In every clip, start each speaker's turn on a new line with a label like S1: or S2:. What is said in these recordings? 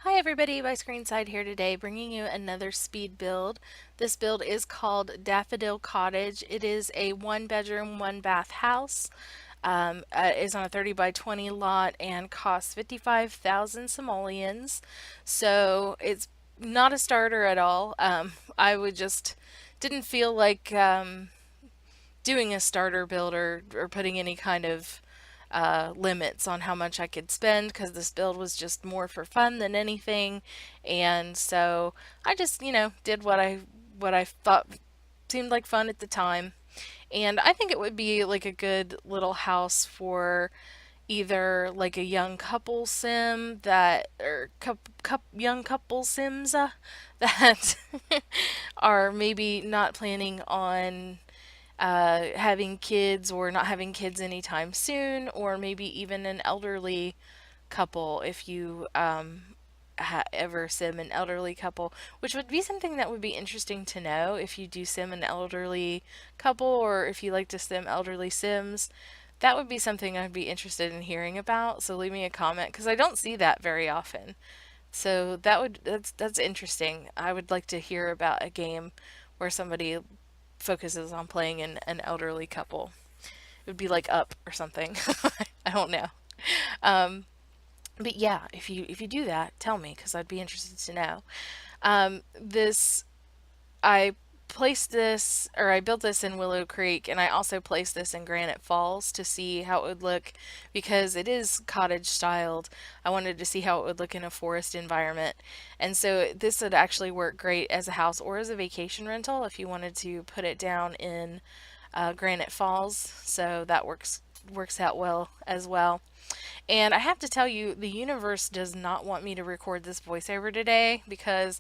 S1: Hi everybody, byscreenside here today, bringing you another speed build. This build is called Daffodil Cottage. It is a one bedroom, one bath house. Is on a 30 by 20 lot and costs 55,000 simoleons. So it's not a starter at all. I would just didn't feel like doing a starter build or putting any kind of limits on how much I could spend because this build was just more for fun than anything. And so I just, did what I thought seemed like fun at the time. And I think it would be like a good little house for either like a young couple sim that or young couple sims that are maybe not planning on having kids or not having kids anytime soon, or maybe even an elderly couple if you ever sim an elderly couple, which would be something that would be interesting to know if you do sim an elderly couple or if you like to sim elderly sims. That would be something I'd be interested in hearing about. So leave me a comment because I don't see that very often. So that's interesting. I would like to hear about a game where somebody focuses on playing an elderly couple. It would be like Up or something. I don't know. Um, but yeah, if you do that, tell me because I'd be interested to know. This I placed this or I built this in Willow Creek and I also placed this in Granite Falls to see how it would look because it is cottage styled. I wanted to see how it would look in a forest environment. And so this would actually work great as a house or as a vacation rental if you wanted to put it down in Granite Falls. So that works out well as well. And I have to tell you, the universe does not want me to record this voiceover today because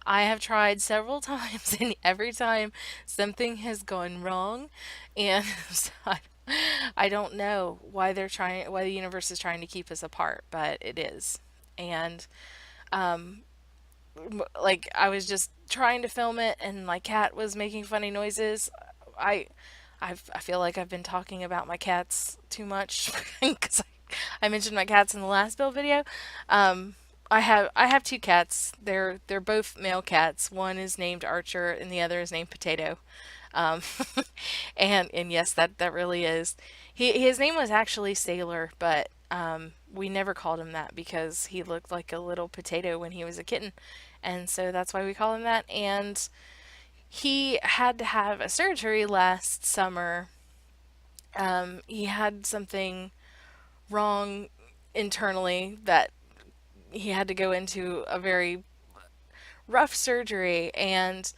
S1: I have tried several times and every time something has gone wrong. And so I don't know why the universe is trying to keep us apart, but it is. And like I was just trying to film it and my cat was making funny noises. I I feel like I've been talking about my cats too much because I mentioned my cats in the last build video. Um, I have two cats. They're both male cats. One is named Archer and the other is named Potato. Um, and yes, that really is. His name was actually Sailor, but we never called him that because he looked like a little potato when he was a kitten, and so that's why we call him that. And he had to have a surgery last summer. He had something wrong internally that he had to go into a very rough surgery, and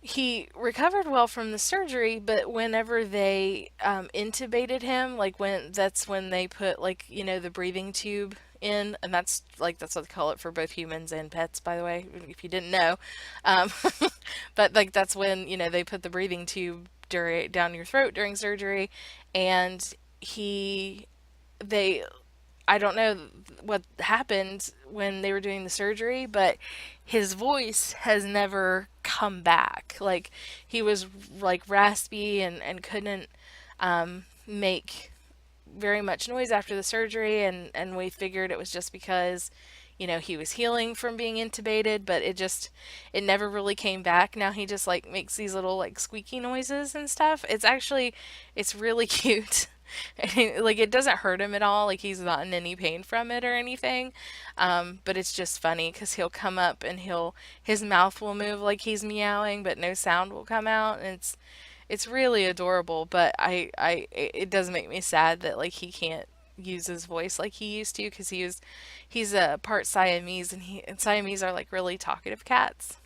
S1: he recovered well from the surgery, but whenever they intubated him, like when they put like the breathing tube in, and that's what they call it for both humans and pets, by the way, if you didn't know. um, but like that's when they put the breathing tube down your throat during surgery. And he they I don't know what happened when they were doing the surgery, but his voice has never come back. Like he was like raspy and couldn't make very much noise after the surgery, and we figured it was just because he was healing from being intubated, but it never really came back. Now he just like makes these little like squeaky noises and stuff. It's really cute. Like it doesn't hurt him at all, like he's not in any pain from it or anything. But it's just funny because he'll come up and his mouth will move like he's meowing, but no sound will come out, and it's really adorable. But it does make me sad that like he can't use his voice like he used to because he's a part Siamese, and Siamese are like really talkative cats.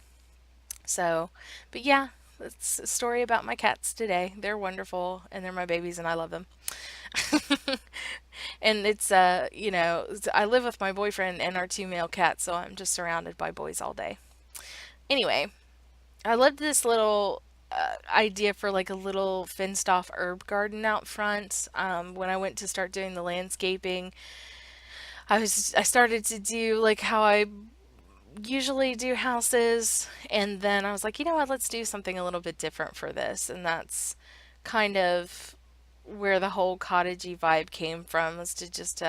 S1: So, but yeah, that's a story about my cats today. They're wonderful and they're my babies and I love them. And I live with my boyfriend and our two male cats, so I'm just surrounded by boys all day. Anyway, I loved this little idea for like a little fenced off herb garden out front. When I went to start doing the landscaping, I started to do like how I usually do houses, and then I was like, you know what, let's do something a little bit different for this, and that's kind of where the whole cottagey vibe came from, was to just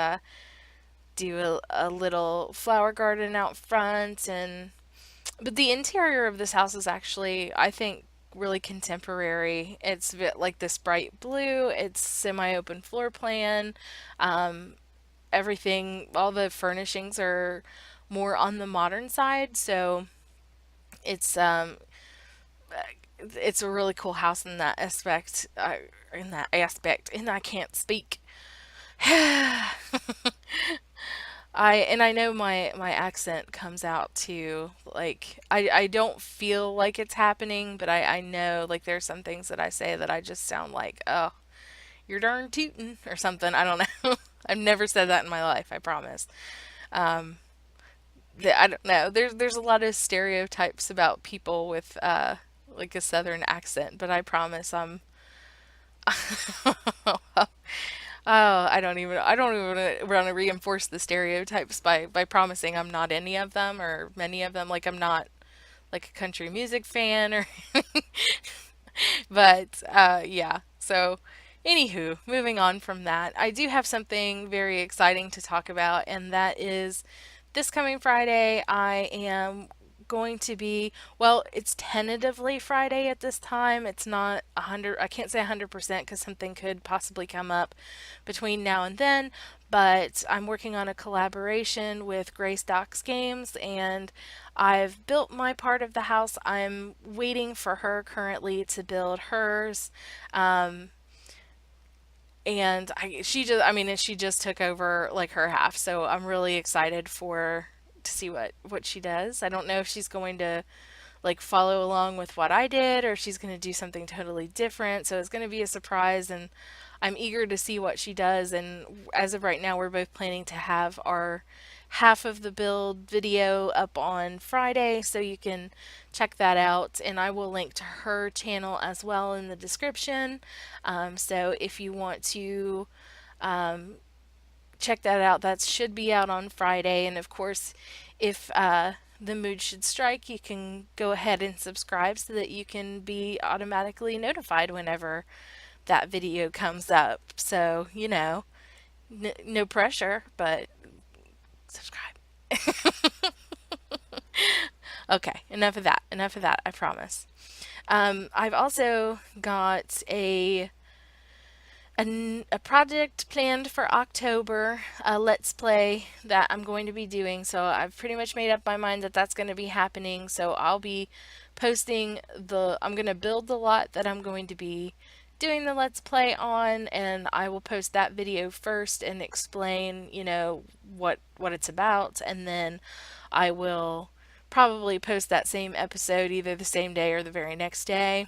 S1: do a little flower garden out front. And but the interior of this house is actually, I think, really contemporary. It's like this bright blue. It's semi-open floor plan. Um, Everything, all the furnishings are more on the modern side, so it's um it's a really cool house in that aspect. And I can't speak. I know my accent comes out too. Like I don't feel like it's happening, but I know like there's some things that I say that I just sound like, oh, you're darn tootin' or something. I don't know. I've never said that in my life, I promise. Um, I don't know. There's a lot of stereotypes about people with like a southern accent, but I promise I'm I don't even want to reinforce the stereotypes by promising I'm not any of them or many of them. Like I'm not like a country music fan or but yeah. So anywho, moving on from that, I do have something very exciting to talk about, and that is this coming Friday. I am going to be, well, it's tentatively Friday at this time. It's not 100, I can't say 100% because something could possibly come up between now and then, but I'm working on a collaboration with Grace Docks Games, and I've built my part of the house. I'm waiting for her currently to build hers. Um, and she just took over like her half, so I'm really excited for to see what she does. I don't know if she's going to like follow along with what I did or she's going to do something totally different. So it's going to be a surprise, and I'm eager to see what she does. And as of right now, we're both planning to have our half of the build video up on Friday, so you can check that out. And I will link to her channel as well in the description. So if you want to um, check that out, that should be out on Friday. And of course, if the mood should strike, you can go ahead and subscribe so that you can be automatically notified whenever that video comes up. So, no pressure, but subscribe. Okay, enough of that. Enough of that, I promise. I've also got a project planned for October, a Let's Play that I'm going to be doing. So I've pretty much made up my mind that that's going to be happening. So I'll be I'm going to build the lot that I'm going to be doing the Let's Play on, and I will post that video first and explain, what it's about, and then I will probably post that same episode either the same day or the very next day.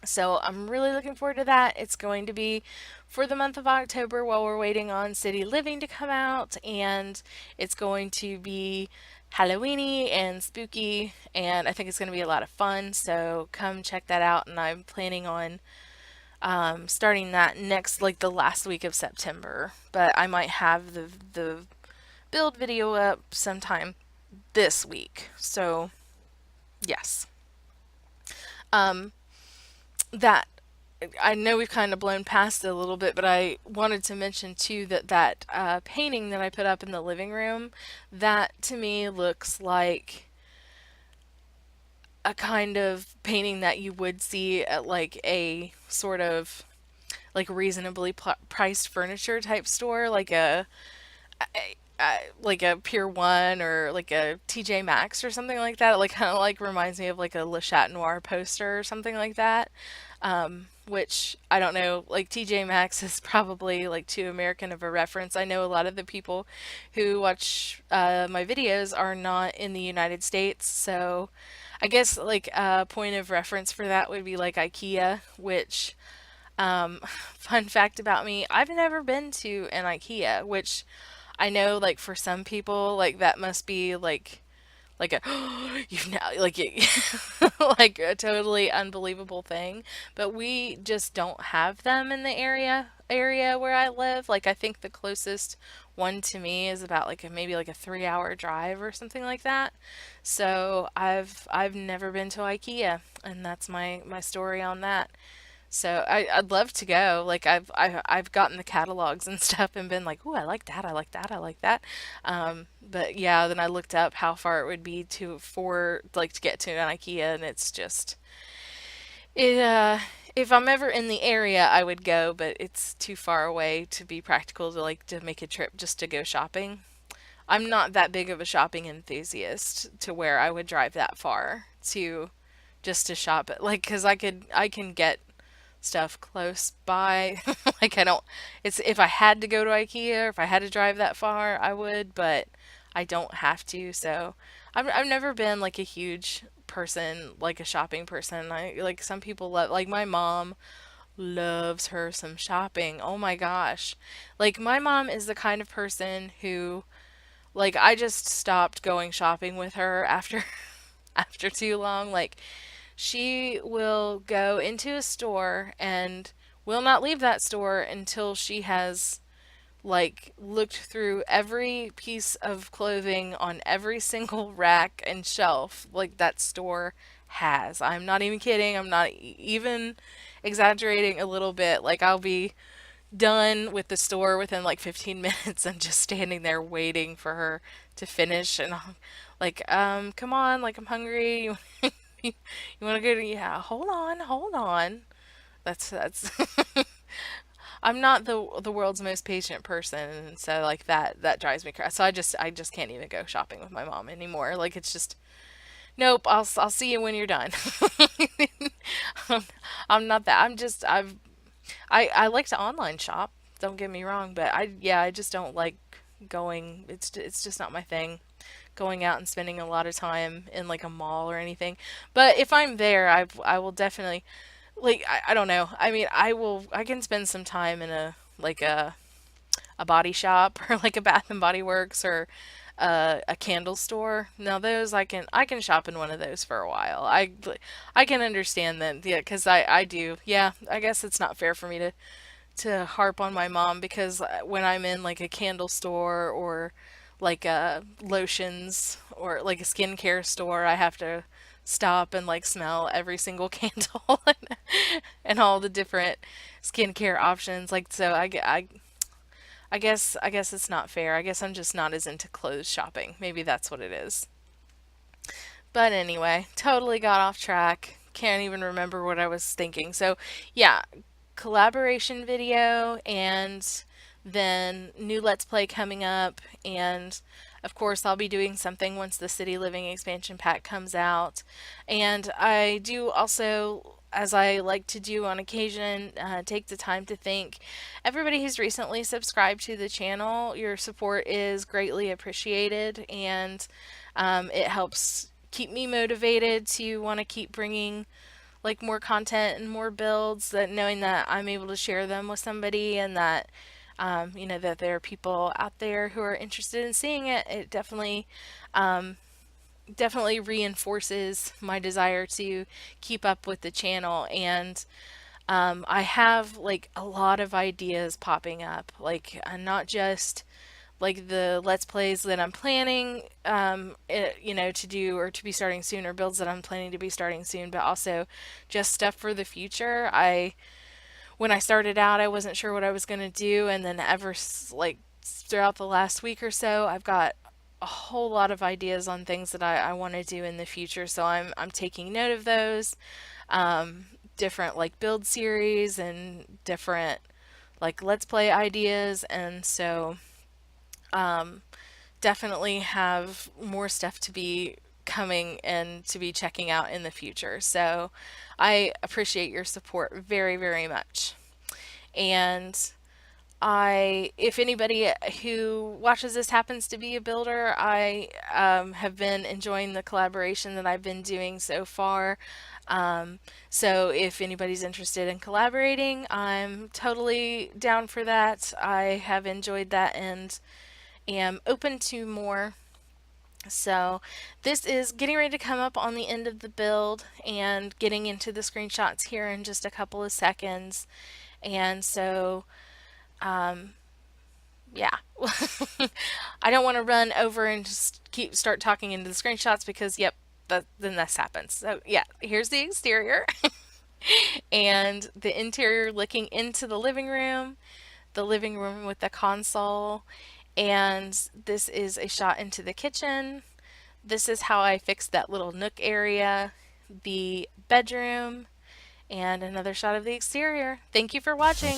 S1: So I'm really looking forward to that. It's going to be for the month of October while we're waiting on City Living to come out, and it's going to be Halloweeny and spooky, and I think it's going to be a lot of fun. So come check that out, and I'm planning on starting that next, like the last week of September. But I might have the build video up sometime this week. So yes. Um, that I know we've kind of blown past it a little bit, but I wanted to mention too that painting that I put up in the living room, that to me looks like a kind of painting that you would see at like a sort of like reasonably priced furniture type store, like a Pier One or like a TJ Maxx or something like that. It like kind of like reminds me of like a Le Chat Noir poster or something like that. Which I don't know, like TJ Maxx is probably like too American of a reference. I know a lot of the people who watch my videos are not in the United States, so I guess like a point of reference for that would be like IKEA, which fun fact about me, I've never been to an IKEA, which I know like for some people like that must be like a you've now like it, like a totally unbelievable thing, but we just don't have them in the area where I live. Like I think the closest one to me is about like maybe like a 3-hour drive or something like that. So I've never been to IKEA, and that's my story on that. So I'd love to go. Like I've gotten the catalogs and stuff and been like, "Ooh, I like that. I like that. I like that." But yeah, then I looked up how far it would be to get to an IKEA, and it's just it. If I'm ever in the area, I would go, but it's too far away to be practical to make a trip just to go shopping. I'm not that big of a shopping enthusiast to where I would drive that far to just to shop it. Like, because I can get stuff close by. Like, I don't, it's, if I had to go to IKEA or if I had to drive that far, I would, but I don't have to. So I've never been like a huge person, like a shopping person. Like some people love, like my mom loves her some shopping. Oh my gosh. Like, my mom is the kind of person who, like, I just stopped going shopping with her after after too long. Like, she will go into a store and will not leave that store until she has like looked through every piece of clothing on every single rack and shelf like that store has. I'm not even kidding. I'm not even exaggerating a little bit. Like, I'll be done with the store within like 15 minutes and just standing there waiting for her to finish, and I'm like, come on, like, I'm hungry. You, you want to go to, yeah, hold on. That's I'm not the world's most patient person, and so like that drives me crazy. So I just can't even go shopping with my mom anymore. Like, it's just nope. I'll see you when you're done. I'm, I'm not that. I like to online shop. Don't get me wrong, but I just don't like going. It's just not my thing. Going out and spending a lot of time in like a mall or anything. But if I'm there, I will definitely, like, I don't know. I mean, I can spend some time in a body shop or like a Bath and Body Works or a candle store. Now those I can shop in one of those for a while. I can understand that, yeah, because I do. Yeah, I guess it's not fair for me to harp on my mom because when I'm in like a candle store or like lotions or like a skincare store, I have to stop and like smell every single candle and all the different skincare options. Like, so I guess it's not fair. I guess I'm just not as into clothes shopping. Maybe that's what it is. But anyway, totally got off track. Can't even remember what I was thinking. So, yeah, collaboration video and then new Let's Play coming up. And of course, I'll be doing something once the City Living expansion pack comes out. And I do also, as I like to do on occasion, take the time to thank everybody who's recently subscribed to the channel. Your support is greatly appreciated, and it helps keep me motivated to want to keep bringing like more content and more builds, that knowing that I'm able to share them with somebody, and that that there are people out there who are interested in seeing it. It definitely reinforces my desire to keep up with the channel. And I have like a lot of ideas popping up, like not just like the Let's Plays that I'm planning, to do or to be starting soon, or builds that I'm planning to be starting soon, but also just stuff for the future. When I started out, I wasn't sure what I was going to do, and then like throughout the last week or so, I've got a whole lot of ideas on things that I want to do in the future. So I'm taking note of those, um, different like build series and different like Let's Play ideas, and so um, definitely have more stuff to be coming and to be checking out in the future. So I appreciate your support very, very much. And if anybody who watches this happens to be a builder, I have been enjoying the collaboration that I've been doing so far. So if anybody's interested in collaborating, I'm totally down for that. I have enjoyed that and am open to more. So this is getting ready to come up on the end of the build and getting into the screenshots here in just a couple of seconds. And so, um, yeah, I don't want to run over and just start talking into the screenshots because, yep, then this happens. So yeah, here's the exterior. And the interior looking into the living room with the console, and this is a shot into the kitchen. This is how I fixed that little nook area, the bedroom, and another shot of the exterior. Thank you for watching.